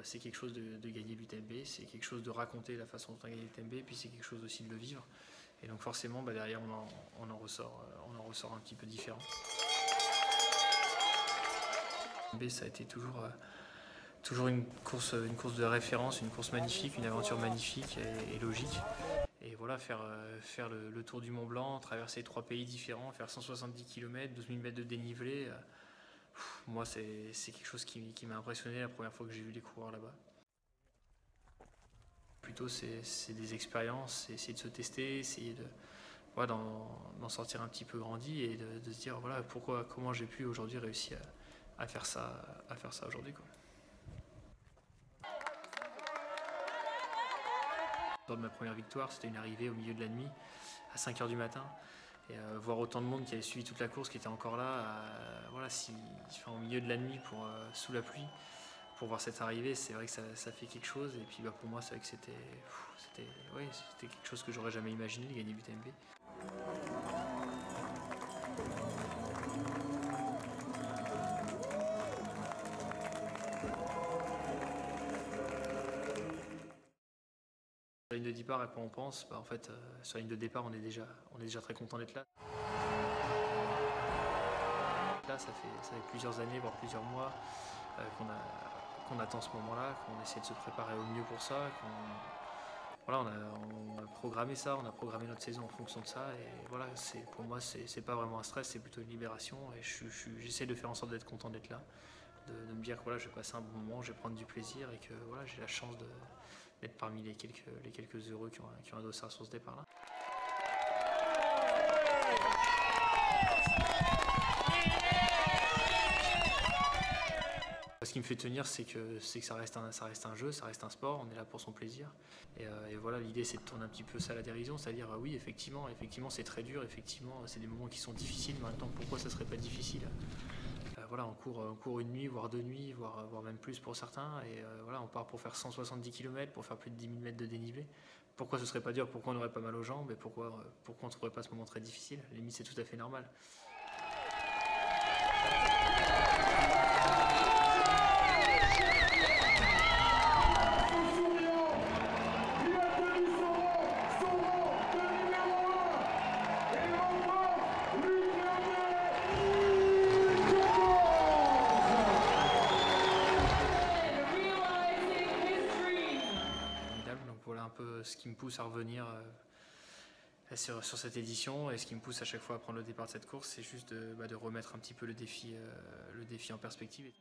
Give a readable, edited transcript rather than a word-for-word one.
c'est quelque chose de gagner l'UTMB, c'est quelque chose de raconter la façon dont on a gagné l'UTMB, puis c'est quelque chose aussi de le vivre. Et donc forcément, derrière, on en ressort un petit peu différent. L'UTMB, ça a été toujours une course de référence, une course magnifique, une aventure magnifique et logique. Et voilà, faire le tour du Mont Blanc, traverser 3 pays différents, faire 170 km, 12 000 mètres de dénivelé, moi c'est quelque chose qui m'a impressionné la première fois que j'ai vu les coureurs là-bas. Plutôt c'est des expériences, c'est essayer de se tester, essayer d'en sortir un petit peu grandi et de se dire voilà comment j'ai pu aujourd'hui réussir à faire ça aujourd'hui, quoi. Lors de ma première victoire, c'était une arrivée au milieu de la nuit, à 5 h du matin. Et voir autant de monde qui avait suivi toute la course, qui était encore là, au milieu de la nuit, sous la pluie, pour voir cette arrivée, c'est vrai que ça fait quelque chose. Et puis pour moi, c'est vrai que c'était quelque chose que j'aurais jamais imaginé, de gagner l'UTMB. Sur la ligne de départ, à quoi on pense? En fait, sur la ligne de départ, on est déjà très content d'être là. Là, ça fait plusieurs années, voire plusieurs mois qu'on attend ce moment-là, qu'on essaie de se préparer au mieux pour ça. On a programmé ça, on a programmé notre saison en fonction de ça. Et voilà, pour moi, c'est pas vraiment un stress, c'est plutôt une libération. Et j'essaie de faire en sorte d'être content d'être là, de me dire que voilà, je vais passer un bon moment, je vais prendre du plaisir et que voilà, j'ai la chance d'être parmi les quelques heureux qui ont un dossard sur ce départ-là. Ce qui me fait tenir, c'est que ça reste un jeu, ça reste un sport, on est là pour son plaisir. Et voilà, l'idée c'est de tourner un petit peu ça à la dérision, c'est-à-dire oui, effectivement c'est très dur, effectivement c'est des moments qui sont difficiles, mais en même temps pourquoi ça serait pas difficile? Voilà, on court une nuit, voire 2 nuits, voire même plus pour certains, et voilà, on part pour faire 170 km, pour faire plus de 10 000 mètres de dénivelé. Pourquoi ce serait pas dur? Pourquoi on n'aurait pas mal aux jambes? Et pourquoi on ne trouverait pas ce moment très difficile? À la limite, c'est tout à fait normal. Donc voilà un peu ce qui me pousse à revenir sur cette édition, et ce qui me pousse à chaque fois à prendre le départ de cette course, c'est juste de remettre un petit peu le défi en perspective.